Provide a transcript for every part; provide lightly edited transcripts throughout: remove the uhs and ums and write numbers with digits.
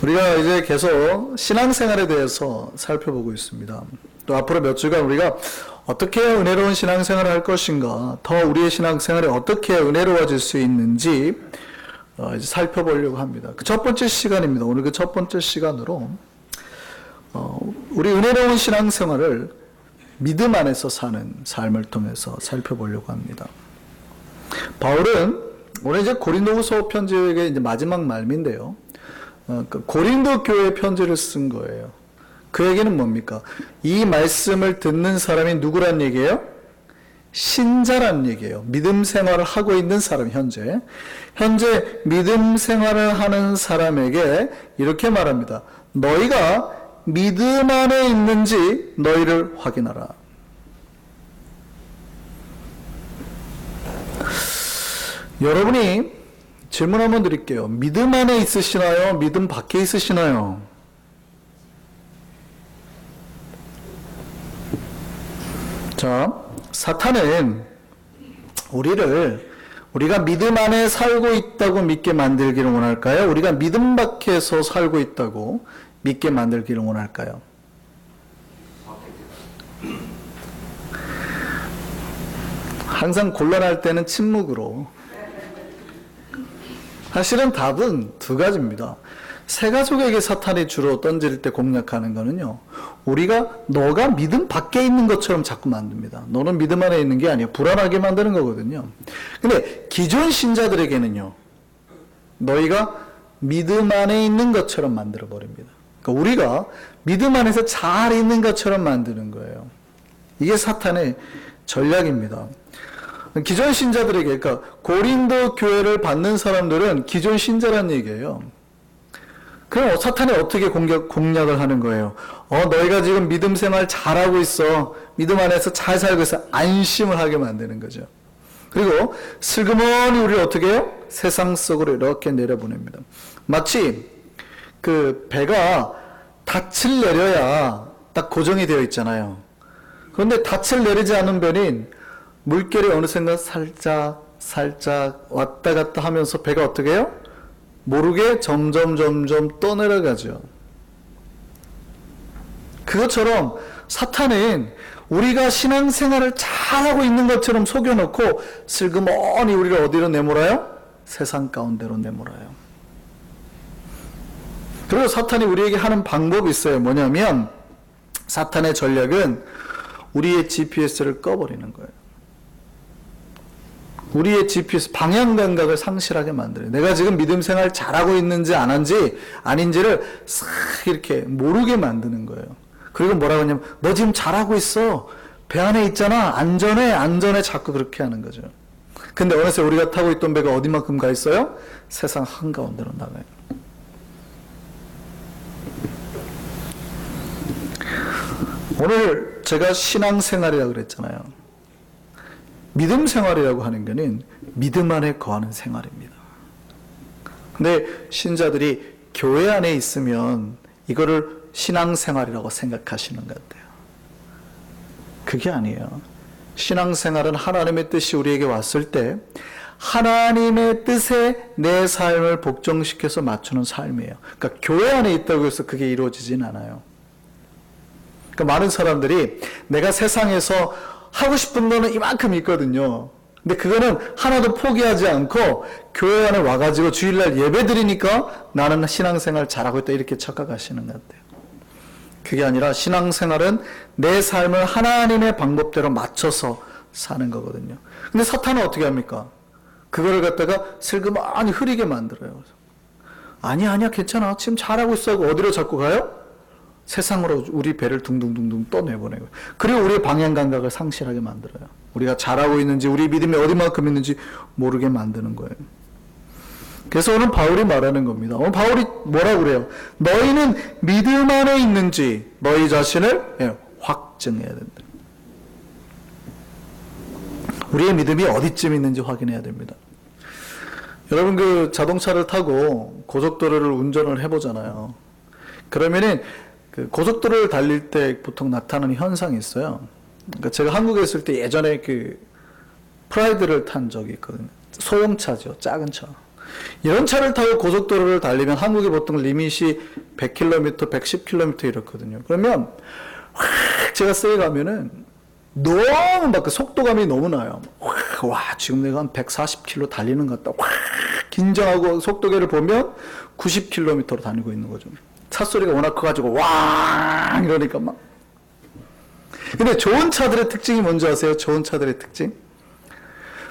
우리가 이제 계속 신앙생활에 대해서 살펴보고 있습니다. 또 앞으로 몇 주간 우리가 어떻게 은혜로운 신앙생활을 할 것인가, 더 우리의 신앙생활이 어떻게 은혜로워질 수 있는지 이제 살펴보려고 합니다. 그 첫 번째 시간입니다. 오늘 그 첫 번째 시간으로 우리 은혜로운 신앙생활을 믿음 안에서 사는 삶을 통해서 살펴보려고 합니다. 바울은 오늘 이제 고린도후서 편지의 이제 마지막 말미인데요. 고린도 교회 편지를 쓴 거예요. 그 얘기는 뭡니까? 이 말씀을 듣는 사람이 누구란 얘기예요? 신자란 얘기예요. 믿음 생활을 하고 있는 사람, 현재 믿음 생활을 하는 사람에게 이렇게 말합니다. 너희가 믿음 안에 있는지 너희를 확인하라. 여러분이 질문 한번 드릴게요. 믿음 안에 있으시나요? 믿음 밖에 있으시나요? 자, 사탄은 우리가 믿음 안에 살고 있다고 믿게 만들기를 원할까요? 우리가 믿음 밖에서 살고 있다고 믿게 만들기를 원할까요? 항상 곤란할 때는 침묵으로. 사실은 답은 두 가지입니다. 세 가족에게 사탄이 주로 던질 때 공략하는 거는요, 너가 믿음 밖에 있는 것처럼 자꾸 만듭니다. 너는 믿음 안에 있는 게 아니야. 불안하게 만드는 거거든요. 근데 기존 신자들에게는요, 너희가 믿음 안에 있는 것처럼 만들어 버립니다. 그러니까 우리가 믿음 안에서 잘 있는 것처럼 만드는 거예요. 이게 사탄의 전략입니다. 기존 신자들에게, 그러니까 고린도 교회를 받는 사람들은 기존 신자란 얘기예요. 그럼 사탄이 어떻게 공략을 하는 거예요? 너희가 지금 믿음 생활 잘하고 있어. 믿음 안에서 잘 살고 있어. 안심을 하게 만드는 거죠. 그리고 슬그머니 우리를 어떻게 해요? 세상 속으로 이렇게 내려보냅니다. 마치 그 배가 닻을 내려야 딱 고정이 되어 있잖아요. 그런데 닻을 내리지 않은 배는 물결이 어느 순간 살짝 왔다 갔다 하면서 배가 어떻게 해요? 모르게 점점 떠내려가죠. 그것처럼 사탄은 우리가 신앙생활을 잘하고 있는 것처럼 속여놓고 슬그머니 우리를 어디로 내몰아요? 세상 가운데로 내몰아요. 그리고 사탄이 우리에게 하는 방법이 있어요. 뭐냐면 사탄의 전략은 우리의 GPS를 꺼버리는 거예요. 우리의 GPS, 방향 감각을 상실하게 만들어요. 내가 지금 믿음 생활 잘하고 있는지 아닌지를 싹 이렇게 모르게 만드는 거예요. 그리고 뭐라고 하냐면, 너 지금 잘하고 있어. 배 안에 있잖아. 안전해. 자꾸 그렇게 하는 거죠. 근데 어느새 우리가 타고 있던 배가 어디만큼 가 있어요? 세상 한가운데로 나가요. 오늘 제가 신앙생활이라고 그랬잖아요. 믿음 생활이라고 하는 것은 믿음 안에 거하는 생활입니다. 근데 신자들이 교회 안에 있으면 이거를 신앙생활이라고 생각하시는 것 같아요. 그게 아니에요. 신앙생활은 하나님의 뜻이 우리에게 왔을 때 하나님의 뜻에 내 삶을 복종시켜서 맞추는 삶이에요. 그러니까 교회 안에 있다고 해서 그게 이루어지진 않아요. 그러니까 많은 사람들이 내가 세상에서 하고 싶은 거는 이만큼 있거든요. 근데 그거는 하나도 포기하지 않고 교회 안에 와가지고 주일날 예배 드리니까 나는 신앙생활 잘하고 있다 이렇게 착각하시는 것 같아요. 그게 아니라 신앙생활은 내 삶을 하나님의 방법대로 맞춰서 사는 거거든요. 근데 사탄은 어떻게 합니까? 그거를 갖다가 슬그머니 흐리게 만들어요. 아니야 괜찮아. 지금 잘하고 있어 하고 어디로 자꾸 가요? 세상으로 우리 배를 둥둥둥둥 떠내보내고, 그리고 우리의 방향 감각을 상실하게 만들어요. 우리가 잘하고 있는지 우리 믿음이 어디만큼 있는지 모르게 만드는 거예요. 그래서 오늘 바울이 말하는 겁니다. 오늘 바울이 뭐라고 그래요? 너희는 믿음 안에 있는지 너희 자신을 확증해야 된다. 우리의 믿음이 어디쯤 있는지 확인해야 됩니다. 여러분 그 자동차를 타고 고속도로를 운전을 해보잖아요. 그러면은 그 고속도로를 달릴 때 보통 나타나는 현상이 있어요. 그러니까 제가 한국에 있을 때 예전에 그 프라이드를 탄 적이 있거든요. 소형차죠. 작은 차. 이런 차를 타고 고속도로를 달리면 한국의 보통 리밋이 100km, 110km 이렇거든요. 그러면 확 제가 세게 가면은 너무 막 그 속도감이 너무 나요. 와, 지금 내가 한 140km 달리는 것 같다. 확 긴장하고 속도계를 보면 90km로 다니고 있는 거죠. 차 소리가 워낙 커가지고 와 이러니까 막. 근데 좋은 차들의 특징이 뭔지 아세요? 좋은 차들의 특징?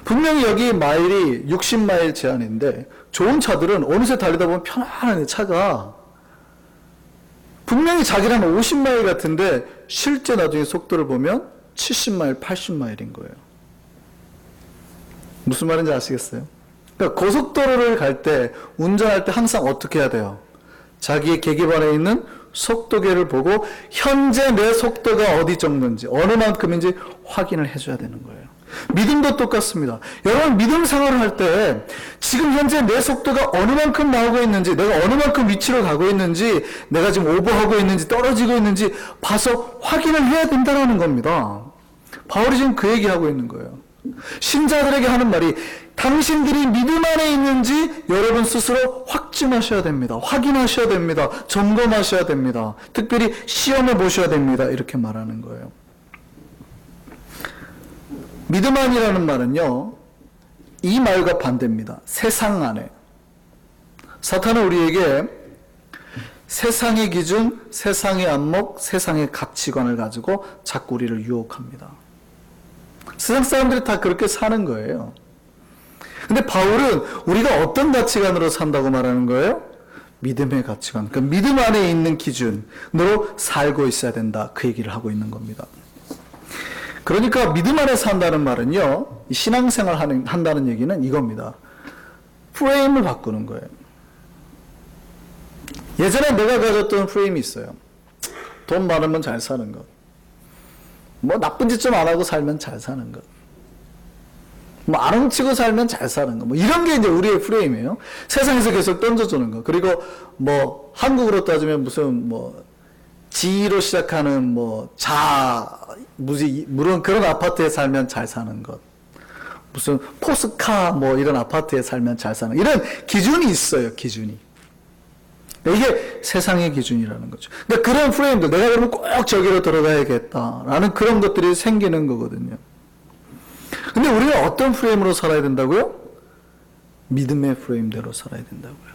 분명히 여기 마일이 60마일 제한인데 좋은 차들은 어느새 달리다 보면 편안한 차가 분명히 자기는 50마일 같은데 실제 나중에 속도를 보면 70마일, 80마일인 거예요. 무슨 말인지 아시겠어요? 그러니까 고속도로를 갈 때, 운전할 때 항상 어떻게 해야 돼요? 자기의 계기판에 있는 속도계를 보고 현재 내 속도가 어디 정도인지, 어느 만큼인지 확인을 해줘야 되는 거예요. 믿음도 똑같습니다. 여러분 믿음 생활을 할 때 지금 현재 내 속도가 어느 만큼 나오고 있는지, 내가 어느 만큼 위치로 가고 있는지, 내가 지금 오버하고 있는지 떨어지고 있는지 봐서 확인을 해야 된다는 겁니다. 바울이 지금 그 얘기하고 있는 거예요. 신자들에게 하는 말이 당신들이 믿음 안에 있는지 여러분 스스로 확증하셔야 됩니다. 확인하셔야 됩니다. 점검하셔야 됩니다. 특별히 시험해 보셔야 됩니다. 이렇게 말하는 거예요. 믿음 안이라는 말은요, 이 말과 반대입니다. 세상 안에. 사탄은 우리에게 세상의 기준, 세상의 안목, 세상의 가치관을 가지고 자꾸 우리를 유혹합니다. 세상 사람들이 다 그렇게 사는 거예요. 근데 바울은 우리가 어떤 가치관으로 산다고 말하는 거예요? 믿음의 가치관. 그러니까 믿음 안에 있는 기준으로 살고 있어야 된다. 그 얘기를 하고 있는 겁니다. 그러니까 믿음 안에 산다는 말은요, 신앙생활 한다는 얘기는 이겁니다. 프레임을 바꾸는 거예요. 예전에 내가 가졌던 프레임이 있어요. 돈 많으면 잘 사는 것. 뭐 나쁜 짓 좀 안 하고 살면 잘 사는 것. 뭐 안 훔치고 살면 잘 사는 것. 뭐 이런 게 이제 우리의 프레임이에요. 세상에서 계속 던져주는 거. 그리고 뭐 한국으로 따지면 무슨 뭐 지로 시작하는 뭐 물론 그런 아파트에 살면 잘 사는 것. 무슨 포스카 뭐 이런 아파트에 살면 잘 사는 것. 이런 기준이 있어요. 기준이. 이게 세상의 기준이라는 거죠. 그러니까 그런 프레임들, 내가 그러면 꼭 저기로 들어가야겠다라는 그런 것들이 생기는 거거든요. 근데 우리는 어떤 프레임으로 살아야 된다고요? 믿음의 프레임대로 살아야 된다고요.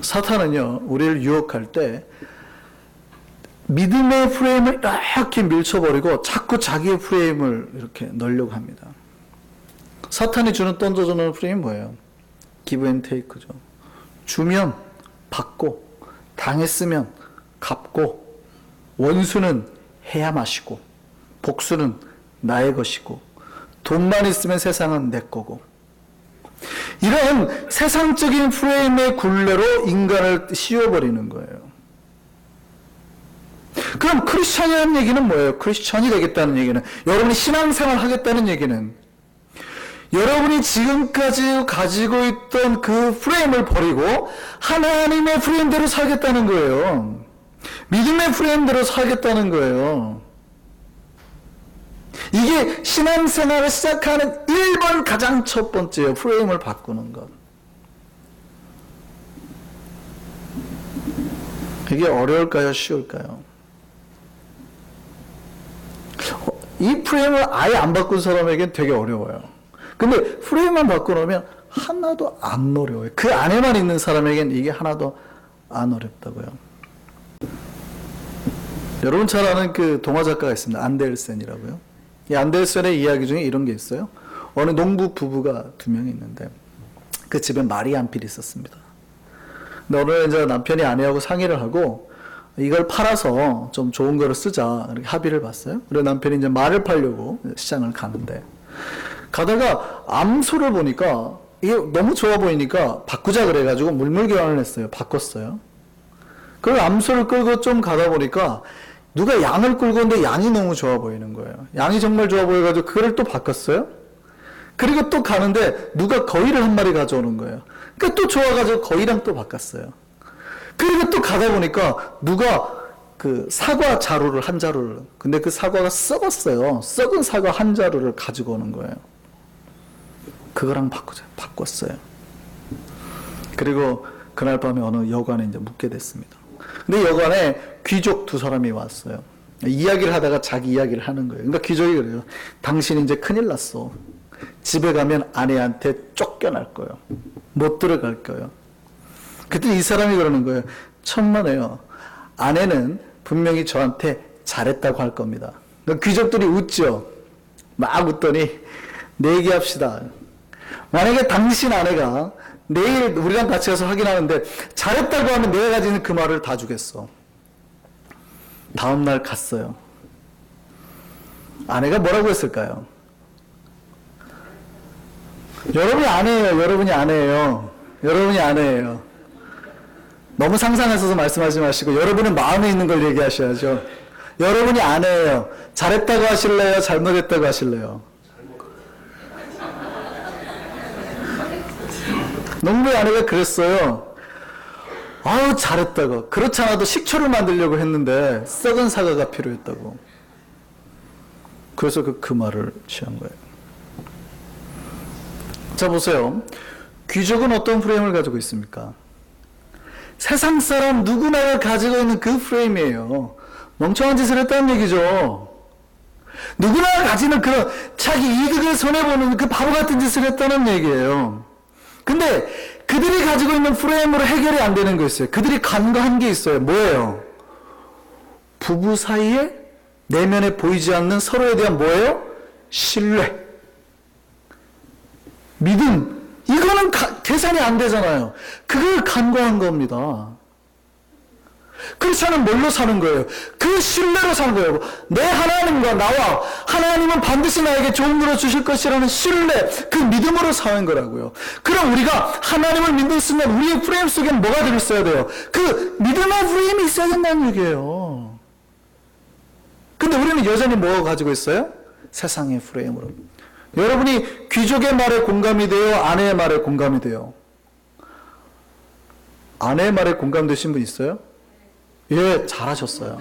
사탄은요, 우리를 유혹할 때 믿음의 프레임을 이렇게 밀쳐버리고 자꾸 자기의 프레임을 이렇게 넣으려고 합니다. 사탄이 던져주는 프레임이 뭐예요? give and take죠. 주면 받고, 당했으면 갚고, 원수는 해야 마시고, 복수는 나의 것이고, 돈만 있으면 세상은 내 거고. 이런 세상적인 프레임의 굴레로 인간을 씌워버리는 거예요. 그럼 크리스천이라는 얘기는 뭐예요? 크리스천이 되겠다는 얘기는, 여러분이 신앙생활 하겠다는 얘기는 여러분이 지금까지 가지고 있던 그 프레임을 버리고 하나님의 프레임대로 살겠다는 거예요. 믿음의 프레임대로 살겠다는 거예요. 이게 신앙생활을 시작하는 1번 가장 첫 번째예요. 프레임을 바꾸는 것. 이게 어려울까요? 쉬울까요? 이 프레임을 아예 안 바꾼 사람에겐 되게 어려워요. 근데 프레임만 바꿔놓으면 하나도 안 어려워요. 그 안에만 있는 사람에겐 이게 하나도 안 어렵다고요. 여러분 잘 아는 그 동화 작가가 있습니다. 안데르센이라고요. 이 안데르센의 이야기 중에 이런 게 있어요. 어느 농부 부부가 2명이 있는데 그 집에 말이 한 필이 있었습니다. 근데 어느 날 이제 남편이 아내하고 상의를 하고 이걸 팔아서 좀 좋은 거를 쓰자 이렇게 합의를 봤어요. 그래서 남편이 이제 말을 팔려고 시장을 가는데 가다가 암소를 보니까 이게 너무 좋아 보이니까 바꾸자 그래가지고 물물 교환을 했어요. 바꿨어요. 그리고 암소를 끌고 좀 가다 보니까 누가 양을 끌고 오는데 양이 너무 좋아 보이는 거예요. 양이 정말 좋아 보여가지고 그걸 또 바꿨어요. 그리고 또 가는데 누가 거위를 한 마리 가져오는 거예요. 그러니까 또 좋아가지고 거위랑 또 바꿨어요. 그리고 또 가다 보니까 누가 그 사과 자루를 한 자루를, 근데 그 사과가 썩었어요. 썩은 사과 한 자루를 가지고 오는 거예요. 그거랑 바꿨어요. 그리고 그날 밤에 어느 여관에 이제 묵게 됐습니다. 근데 여관에 귀족 두 사람이 왔어요. 이야기를 하다가 자기 이야기를 하는 거예요. 그러니까 귀족이 그래요. 당신 이제 큰일 났어. 집에 가면 아내한테 쫓겨날 거예요. 못 들어갈 거예요. 그때 이 사람이 그러는 거예요. 천만에요. 아내는 분명히 저한테 잘했다고 할 겁니다. 그러니까 귀족들이 웃죠. 막 웃더니 내기합시다. 만약에 당신 아내가 내일 우리랑 같이 가서 확인하는데 잘했다고 하면 내가 가지는 그 말을 다 주겠어. 다음날 갔어요. 아내가 뭐라고 했을까요? 여러분이 아내예요. 여러분이 아내예요. 여러분이 아내예요. 너무 상상하셔서 말씀하지 마시고 여러분의 마음에 있는 걸 얘기하셔야죠. 여러분이 아내예요. 잘했다고 하실래요? 잘못했다고 하실래요? 농부의 아내가 그랬어요. 아우 잘했다고. 그렇지 않아도 식초를 만들려고 했는데 썩은 사과가 필요했다고. 그래서 그 말을 취한 거예요. 자 보세요. 귀족은 어떤 프레임을 가지고 있습니까? 세상 사람 누구나가 가지고 있는 그 프레임이에요. 멍청한 짓을 했다는 얘기죠. 누구나가 가지는 그런 자기 이득을 손해보는 그 바보 같은 짓을 했다는 얘기예요. 근데 그들이 가지고 있는 프레임으로 해결이 안 되는 거 있어요. 그들이 간과한 게 있어요. 뭐예요? 부부 사이에 내면에 보이지 않는 서로에 대한 뭐예요? 신뢰, 믿음. 이거는 계산이 안 되잖아요. 그걸 간과한 겁니다. 그렇지 않으면 뭘로 사는 거예요? 그 신뢰로 사는 거예요. 내 하나님과 나와 하나님은 반드시 나에게 좋은 것을 주실 것이라는 신뢰, 그 믿음으로 사는 거라고요. 그럼 우리가 하나님을 믿는 순간 우리의 프레임 속에는 뭐가 들어있어야 돼요? 그 믿음의 프레임이 있어야 된다는 얘기예요. 근데 우리는 여전히 뭐 가지고 있어요? 세상의 프레임으로. 여러분이 귀족의 말에 공감이 돼요? 아내의 말에 공감이 돼요? 아내의 말에 공감되신 분 있어요? 예, 잘하셨어요.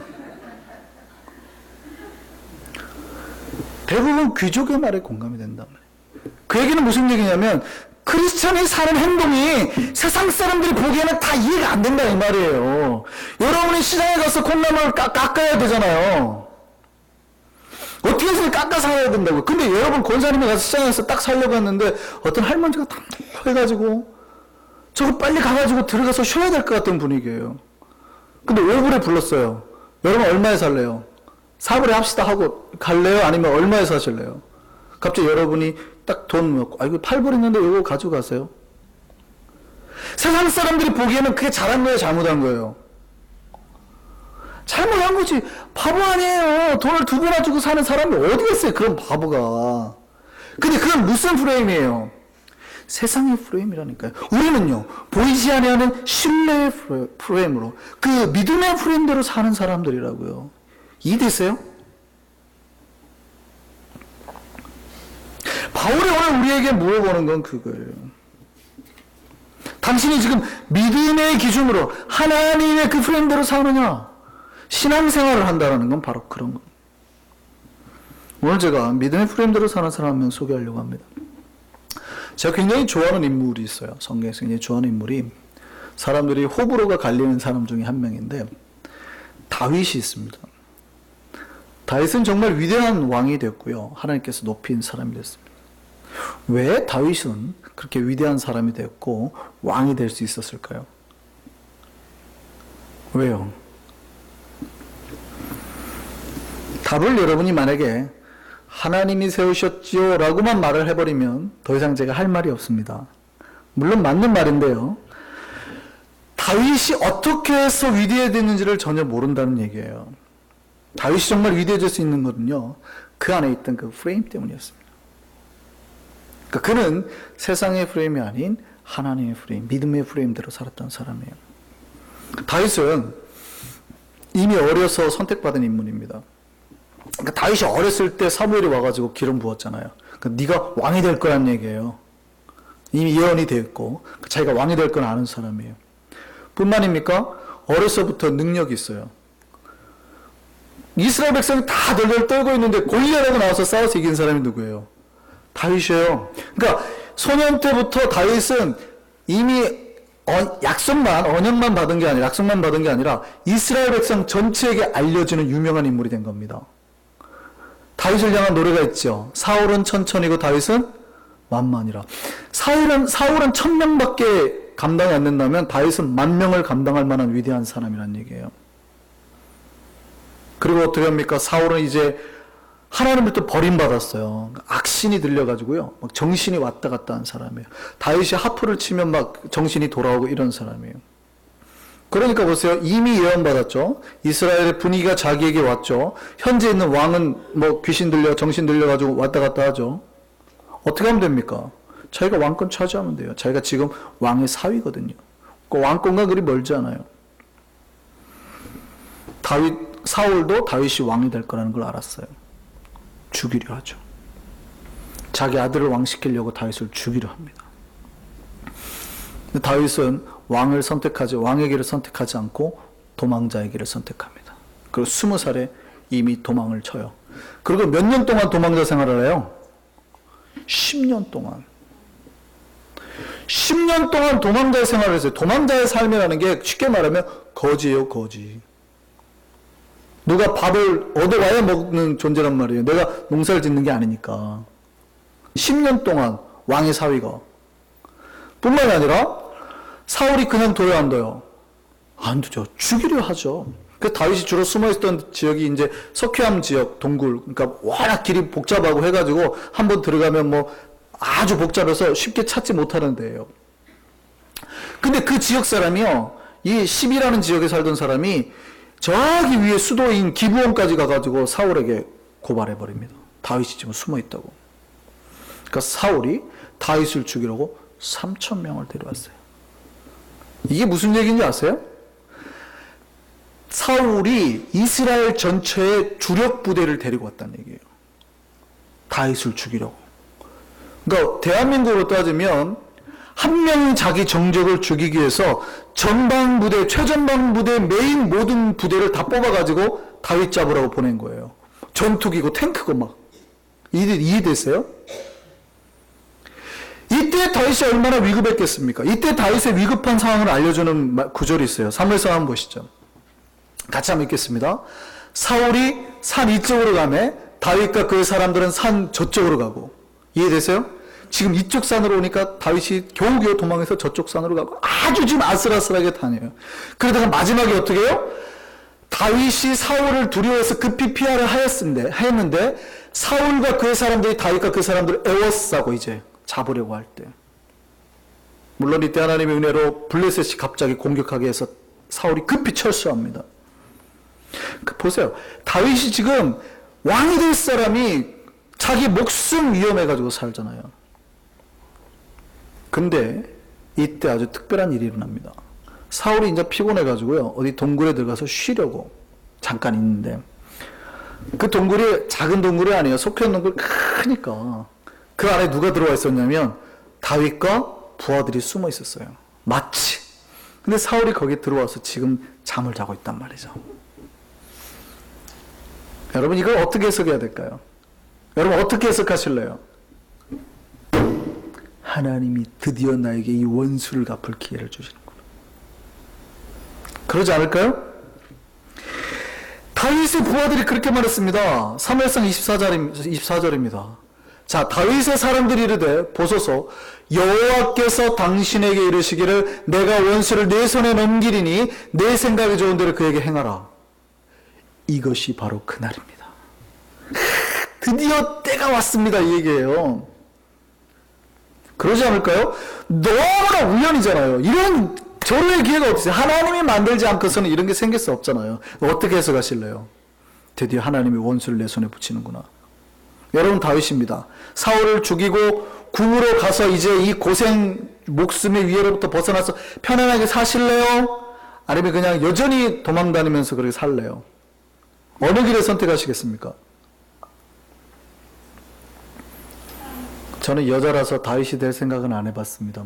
대부분 귀족의 말에 공감이 된단 말이에요. 그 얘기는 무슨 얘기냐면 크리스천이 사는 행동이 세상 사람들이 보기에는 다 이해가 안 된다 이 말이에요. 여러분이 시장에 가서 콩나물을 깎아야 되잖아요. 어떻게 해서 깎아 사야 된다고. 근데 여러분 권사님이 가서 시장에서 딱 사려고 했는데 어떤 할머니가 담담해가지고 저거 빨리 가가지고 들어가서 쉬어야 될 것 같은 분위기예요. 근데 5불에 불렀어요. 여러분 얼마에 살래요? 4불에 합시다 하고 갈래요? 아니면 얼마에 사실래요? 갑자기 여러분이 딱 돈 넣고 이거 8불 있는데 이거 가지고 가세요. 세상 사람들이 보기에는 그게 잘한 거예요? 잘못한 거예요? 잘못한 거지. 바보 아니에요. 돈을 2배나 주고 사는 사람이 어디 있어요? 그런 바보가. 근데 그건 무슨 프레임이에요? 세상의 프레임이라니까요. 우리는요, 보이지 아니하는 신뢰의 프레임으로, 그 믿음의 프레임대로 사는 사람들이라고요. 이해되세요? 바울이 오늘 우리에게 물어보는 건 그거예요. 당신이 지금 믿음의 기준으로 하나님의 그 프레임대로 사느냐? 신앙생활을 한다는 건 바로 그런 겁니다. 오늘 제가 믿음의 프레임대로 사는 사람 한 명 소개하려고 합니다. 제가 굉장히 좋아하는 인물이 있어요. 성경에서 굉장히 좋아하는 인물이 사람들이 호불호가 갈리는 사람 중에 한 명인데 다윗이 있습니다. 다윗은 정말 위대한 왕이 됐고요. 하나님께서 높인 사람이 됐습니다. 왜 다윗은 그렇게 위대한 사람이 됐고 왕이 될 수 있었을까요? 왜요? 답을 여러분이 만약에 하나님이 세우셨지요 라고만 말을 해버리면 더 이상 제가 할 말이 없습니다. 물론 맞는 말인데요. 다윗이 어떻게 해서 위대해졌는지를 전혀 모른다는 얘기예요. 다윗이 정말 위대해질 수 있는 것은요, 그 안에 있던 그 프레임 때문이었습니다. 그러니까 그는 세상의 프레임이 아닌 하나님의 프레임, 믿음의 프레임대로 살았던 사람이에요. 다윗은 이미 어려서 선택받은 인물입니다. 그러니까 다윗이 어렸을 때 사무엘이 와가지고 기름 부었잖아요. 그러니까 네가 왕이 될 거란 얘기예요. 이미 예언이 되어 있고 자기가 왕이 될 건 아는 사람이에요. 뿐만입니까? 어려서부터 능력이 있어요. 이스라엘 백성이 다 덜덜 떨고 있는데 골리앗하고 나와서 싸워서 이긴 사람이 누구예요? 다윗이에요. 그러니까 소년 때부터 다윗은 이미 언약만 받은 게 아니라, 약속만 받은 게 아니라 이스라엘 백성 전체에게 알려지는 유명한 인물이 된 겁니다. 다윗을 향한 노래가 있죠. 사울은 천천히고 다윗은 만만이라. 사울은 1000명밖에 감당이 안 된다면 다윗은 10,000명을 감당할 만한 위대한 사람이란 얘기예요. 그리고 어떻게 합니까? 사울은 이제 하나님부터 버림받았어요. 악신이 들려가지고요. 막 정신이 왔다 갔다 한 사람이에요. 다윗이 하프를 치면 막 정신이 돌아오고 이런 사람이에요. 그러니까 보세요. 이미 예언받았죠. 이스라엘의 분위기가 자기에게 왔죠. 현재 있는 왕은 뭐 귀신 들려, 정신 들려가지고 왔다 갔다 하죠. 어떻게 하면 됩니까? 자기가 왕권 차지하면 돼요. 자기가 지금 왕의 사위거든요. 그 왕권과 그리 멀지 않아요. 사울도 다윗이 왕이 될 거라는 걸 알았어요. 죽이려 하죠. 자기 아들을 왕시키려고 다윗을 죽이려 합니다. 근데 다윗은 왕의 길을 선택하지 않고 도망자의 길을 선택합니다. 그리고 20살에 이미 도망을 쳐요. 그리고 몇 년 동안 도망자 생활을 해요? 10년 동안. 10년 동안 도망자의 생활을 했어요. 도망자의 삶이라는 게 쉽게 말하면 거지예요, 거지. 누가 밥을 얻어와야 먹는 존재란 말이에요. 내가 농사를 짓는 게 아니니까. 10년 동안 왕의 사위가. 뿐만이 아니라 사울이 그냥 둬요, 안 둬요? 안 두죠. 죽이려 하죠. 그 다윗이 주로 숨어있던 지역이 이제 석회암 지역, 동굴. 그러니까 워낙 길이 복잡하고 해가지고 한번 들어가면 뭐 아주 복잡해서 쉽게 찾지 못하는 데예요. 근데 그 지역 사람이요, 이 10이라는 지역에 살던 사람이 저기 위에 수도인 기브온까지 가가지고 사울에게 고발해버립니다. 다윗이 지금 숨어있다고. 그러니까 사울이 다윗을 죽이려고 3,000명을 데려왔어요. 이게 무슨 얘기인지 아세요? 사울이 이스라엘 전체의 주력 부대를 데리고 왔다는 얘기예요. 다윗을 죽이려고. 그러니까 대한민국으로 따지면 한 명이 자기 정적을 죽이기 위해서 전방부대, 최전방부대, 메인 모든 부대를 다 뽑아가지고 다윗 잡으라고 보낸 거예요. 전투기고 탱크고 막. 이해됐어요? 이때 다윗이 얼마나 위급했겠습니까? 이때 다윗의 위급한 상황을 알려주는 구절이 있어요. 사무엘상 한번 보시죠. 같이 한번 읽겠습니다. 사울이 산 이쪽으로 가매 다윗과 그의 사람들은 산 저쪽으로 가고. 이해되세요? 지금 이쪽 산으로 오니까 다윗이 겨우겨우 도망해서 저쪽 산으로 가고 아주 지금 아슬아슬하게 다녀요. 그러다가 마지막에 어떻게 해요? 다윗이 사울을 두려워해서 급히 피하려 하였는데 사울과 그의 사람들이 다윗과 그 사람들을 에워싸고 이제 잡으려고 할 때, 물론 이때 하나님의 은혜로 블레셋이 갑자기 공격하게 해서 사울이 급히 철수합니다. 보세요. 다윗이 지금 왕이 될 사람이 자기 목숨 위험해가지고 살잖아요. 근데 이때 아주 특별한 일이 일어납니다. 사울이 이제 피곤해가지고요, 어디 동굴에 들어가서 쉬려고 잠깐 있는데, 그 동굴이 작은 동굴이 아니에요. 속현 동굴 크니까. 그 안에 누가 들어와 있었냐면 다윗과 부하들이 숨어 있었어요. 마치. 근데 사울이 거기에 들어와서 지금 잠을 자고 있단 말이죠. 여러분, 이걸 어떻게 해석해야 될까요? 여러분, 어떻게 해석하실래요? 하나님이 드디어 나에게 이 원수를 갚을 기회를 주시는구나. 그러지 않을까요? 다윗의 부하들이 그렇게 말했습니다. 사무엘상 24절입니다. 자, 다윗의 사람들이 이르되 보소서, 여호와께서 당신에게 이르시기를 내가 원수를 내 손에 넘기리니 내 생각이 좋은 대로 그에게 행하라. 이것이 바로 그날입니다. 드디어 때가 왔습니다, 이 얘기예요. 그러지 않을까요? 너무나 우연이잖아요. 이런 절호의 기회가 없어요. 하나님이 만들지 않고서는 이런 게 생길 수 없잖아요. 어떻게 해석하실래요? 드디어 하나님이 원수를 내 손에 붙이는구나. 여러분, 다윗입니다. 사울을 죽이고 궁으로 가서 이제 이 고생 목숨의 위해로부터 벗어나서 편안하게 사실래요? 아니면 그냥 여전히 도망다니면서 그렇게 살래요? 어느 길을 선택하시겠습니까? 저는 여자라서 다윗이 될 생각은 안 해봤습니다.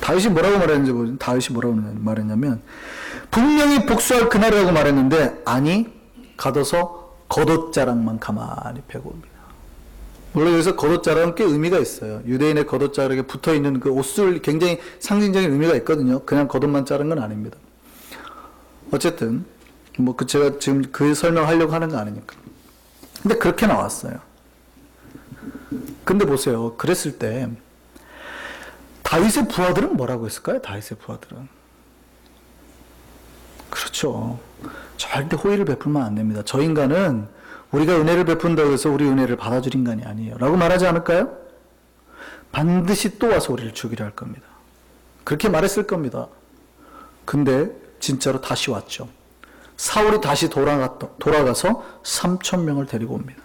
다윗이 뭐라고 말했는지, 다윗이 뭐라고 말했냐면, 분명히 복수할 그날이라고 말했는데, 아니, 가둬서 겉옷자락만 가만히 펴고 옵니다. 물론 여기서 겉옷자락은 꽤 의미가 있어요. 유대인의 겉옷자락에 붙어있는 그 옷술 굉장히 상징적인 의미가 있거든요. 그냥 겉옷만 자른 건 아닙니다. 어쨌든 제가 지금 그 설명하려고 하는 거 아니니까. 근데 그렇게 나왔어요. 근데 보세요. 그랬을 때 다윗의 부하들은 뭐라고 했을까요? 다윗의 부하들은. 그렇죠. 절대 호의를 베풀면 안 됩니다. 저 인간은 우리가 은혜를 베푼다고 해서 우리 은혜를 받아줄 인간이 아니에요. 라고 말하지 않을까요? 반드시 또 와서 우리를 죽이려 할 겁니다. 그렇게 말했을 겁니다. 근데 진짜로 다시 왔죠. 사울이 다시 돌아가서 3,000명을 데리고 옵니다.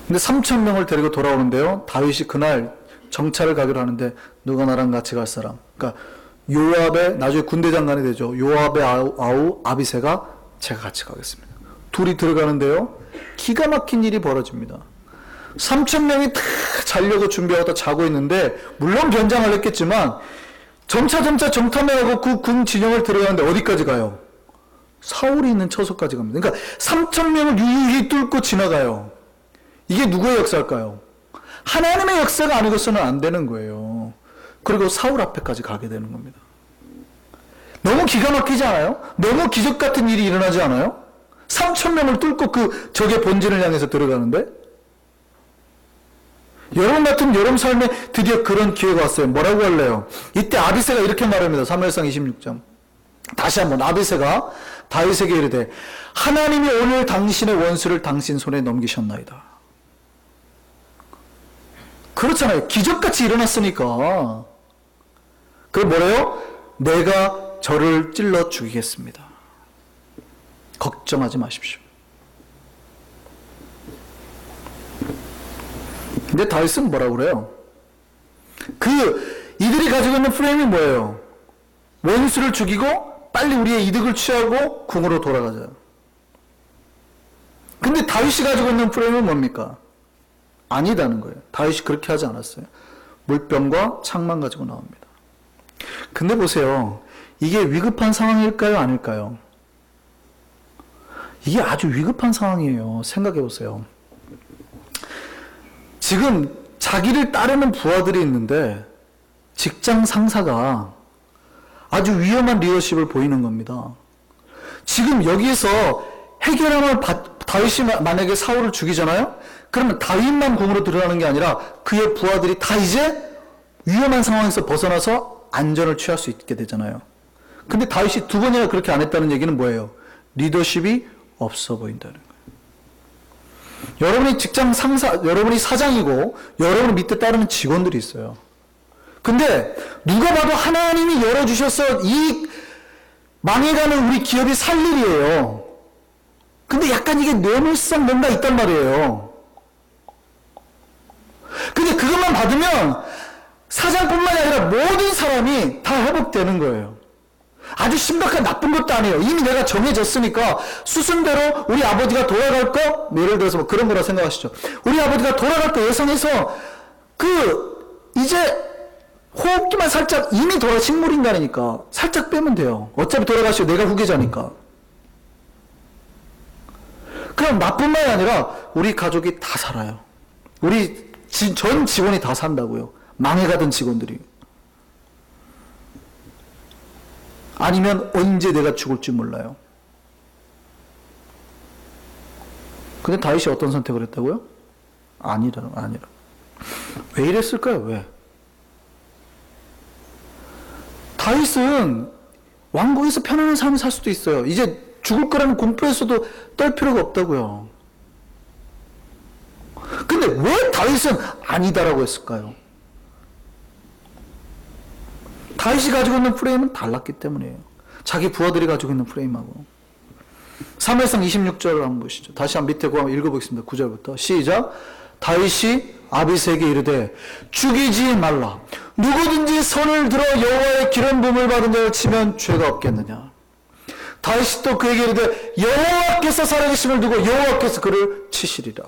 근데 3,000명을 데리고 돌아오는데요. 다윗이 그날 정찰을 가기로 하는데 누가 나랑 같이 갈 사람? 그러니까 요압의 나중에 군대 장관이 되죠. 요압의 아우 아비새가 제가 같이 가겠습니다. 둘이 들어가는데요. 기가 막힌 일이 벌어집니다. 3,000명이 다 자려고 준비하고 자고 있는데 물론 변장을 했겠지만 점차 정탐해하고 그 군 진영을 들어가는데 어디까지 가요? 사울이 있는 처소까지 갑니다. 그러니까 3,000명을 유유히 뚫고 지나가요. 이게 누구의 역사일까요? 하나님의 역사가 아니고서는 안 되는 거예요. 그리고 사울 앞에까지 가게 되는 겁니다. 너무 기가 막히지 않아요? 너무 기적 같은 일이 일어나지 않아요? 3,000명을 뚫고 그 적의 본진을 향해서 들어가는데 여러분 같은 여러분 삶에 드디어 그런 기회가 왔어요. 뭐라고 할래요? 이때 아비새가 이렇게 말합니다. 사무엘상 26장. 다시 한번 아비새가 다윗에게 이르되 하나님이 오늘 당신의 원수를 당신 손에 넘기셨나이다. 그렇잖아요. 기적같이 일어났으니까. 그게 뭐래요? 내가 저를 찔러 죽이겠습니다. 걱정하지 마십시오. 근데 다윗은 뭐라고 그래요? 이들이 가지고 있는 프레임이 뭐예요? 원수를 죽이고 빨리 우리의 이득을 취하고 궁으로 돌아가자. 근데 다윗이 가지고 있는 프레임은 뭡니까? 아니다는 거예요. 다윗이 그렇게 하지 않았어요. 물병과 창만 가지고 나옵니다. 근데 보세요. 이게 위급한 상황일까요? 아닐까요? 이게 아주 위급한 상황이에요. 생각해 보세요. 지금 자기를 따르는 부하들이 있는데 직장 상사가 아주 위험한 리더십을 보이는 겁니다. 지금 여기에서 해결함을 다윗이 만약에 사울을 죽이잖아요? 그러면 다윗만 궁으로 들어가는 게 아니라 그의 부하들이 다 이제 위험한 상황에서 벗어나서 안전을 취할 수 있게 되잖아요. 근데 다윗이 두 번이나 그렇게 안 했다는 얘기는 뭐예요? 리더십이 없어 보인다는 거예요. 여러분이 직장 상사, 여러분이 사장이고 여러분이 밑에 따르는 직원들이 있어요. 근데 누가 봐도 하나님이 열어주셔서 이 망해가는 우리 기업이 살 일이에요. 근데 약간 이게 뇌물성 뭔가 있단 말이에요. 근데 그것만 받으면 사장뿐만이 아니라 모든 사람이 다 회복되는 거예요. 아주 심각한 나쁜 것도 아니에요. 이미 내가 정해졌으니까 수순대로 우리 아버지가 돌아갈 거, 예를 들어서 뭐 그런 거라 생각하시죠. 우리 아버지가 돌아갈 거 예상해서 이제 호흡기만 살짝, 이미 식물인간이니까 살짝 빼면 돼요. 어차피 돌아가시고 내가 후계자니까. 그럼 나뿐만이 아니라 우리 가족이 다 살아요. 우리 전 직원이 다 산다고요. 망해가던 직원들이. 아니면 언제 내가 죽을지 몰라요. 근데 다윗이 어떤 선택을 했다고요? 아니라. 왜 이랬을까요? 왜? 다윗은 왕국에서 편안한 삶을 살 수도 있어요. 이제 죽을 거라는 공포에서도 떨 필요가 없다고요. 근데 왜 다윗은 아니다라고 했을까요? 다윗이 가지고 있는 프레임은 달랐기 때문이에요. 자기 부하들이 가지고 있는 프레임하고. 사무엘상 26절을 한번 보시죠. 다시 한번 밑에 읽어보겠습니다. 9절부터 시작. 다윗이 아비새에게 이르되 죽이지 말라. 누구든지 손을 들어 여호와의 기름 부음을 받은 자를 치면 죄가 없겠느냐. 다윗이 또 그에게 이르되 여호와께서 살아계심을 두고 여호와께서 그를 치시리라.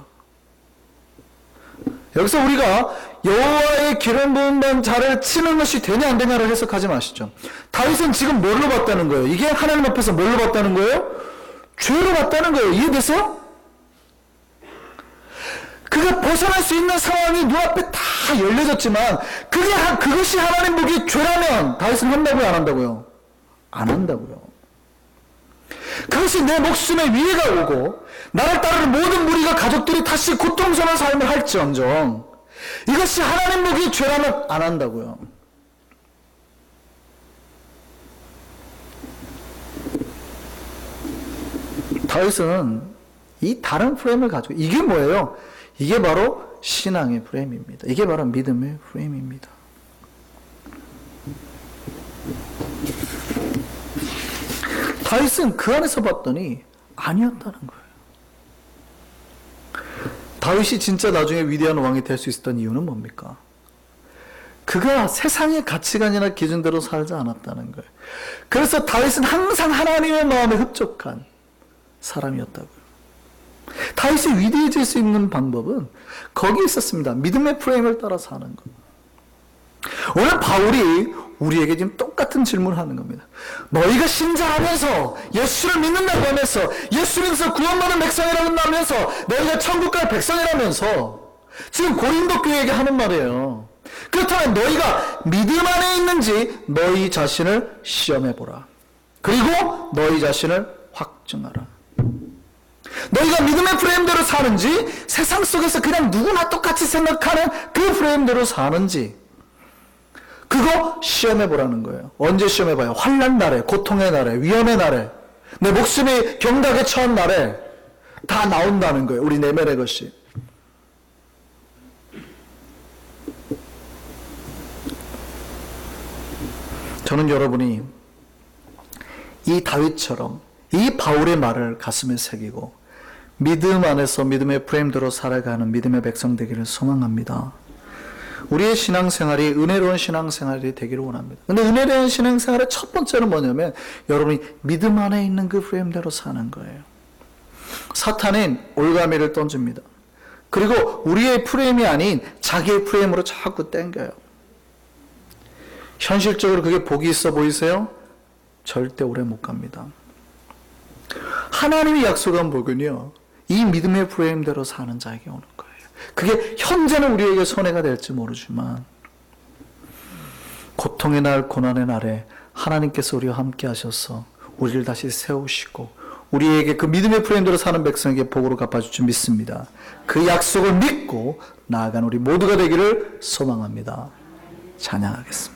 여기서 우리가 여호와의 기름 부음 받은 자를 치는 것이 되냐 안 되냐를 해석하지 마시죠. 다윗은 지금 뭘로 봤다는 거예요? 이게 하나님 앞에서 뭘로 봤다는 거예요? 죄로 봤다는 거예요. 이해됐어요? 그가 벗어날 수 있는 상황이 눈앞에 다 열려졌지만 그것이 하나님 보기에 죄라면 다윗은 한다고요, 안 한다고요? 안 한다고요. 그것이 내 목숨에 위해가 오고 나를 따르는 모든 무리가 가족들이 다시 고통스러운 삶을 할지언정 이것이 하나님 보기에 죄라면 안 한다고요. 다윗은 이 다른 프레임을 가지고 이게 뭐예요? 이게 바로 신앙의 프레임입니다. 이게 바로 믿음의 프레임입니다. 다윗은 그 안에서 봤더니 아니었다는 거예요. 다윗이 진짜 나중에 위대한 왕이 될 수 있었던 이유는 뭡니까? 그가 세상의 가치관이나 기준대로 살지 않았다는 거예요. 그래서 다윗은 항상 하나님의 마음에 흡족한 사람이었다고요. 다윗이 위대해질 수 있는 방법은 거기에 있었습니다. 믿음의 프레임을 따라 사는 것. 오늘 바울이 우리에게 지금 똑같은 질문을 하는 겁니다. 너희가 신자하면서 예수를 믿는다고 하면서 예수 믿어서 구원받은 백성이라고 하면서 너희가 천국 갈 백성이라면서 지금 고린도 교회에게 하는 말이에요. 그렇다면 너희가 믿음 안에 있는지 너희 자신을 시험해보라. 그리고 너희 자신을 확증하라. 너희가 믿음의 프레임대로 사는지 세상 속에서 그냥 누구나 똑같이 생각하는 그 프레임대로 사는지 그거 시험해보라는 거예요. 언제 시험해봐요? 환난 날에, 고통의 날에, 위험의 날에, 내 목숨이 경각에 처한 날에 다 나온다는 거예요. 우리 내면의 것이. 저는 여러분이 이 다윗처럼 이 바울의 말을 가슴에 새기고 믿음 안에서 믿음의 프레임대로 살아가는 믿음의 백성 되기를 소망합니다. 우리의 신앙생활이 은혜로운 신앙생활이 되기를 원합니다. 근데 은혜로운 신앙생활의 첫 번째는 뭐냐면 여러분이 믿음 안에 있는 그 프레임대로 사는 거예요. 사탄은 올가미를 던집니다. 그리고 우리의 프레임이 아닌 자기의 프레임으로 자꾸 땡겨요. 현실적으로 그게 복이 있어 보이세요? 절대 오래 못 갑니다. 하나님이 약속한 복은요, 이 믿음의 프레임대로 사는 자에게 오는 거예요. 그게 현재는 우리에게 손해가 될지 모르지만 고통의 날, 고난의 날에 하나님께서 우리와 함께 하셔서 우리를 다시 세우시고 우리에게 그 믿음의 프레임대로 사는 백성에게 복으로 갚아줄 줄 믿습니다. 그 약속을 믿고 나아가는 우리 모두가 되기를 소망합니다. 찬양하겠습니다.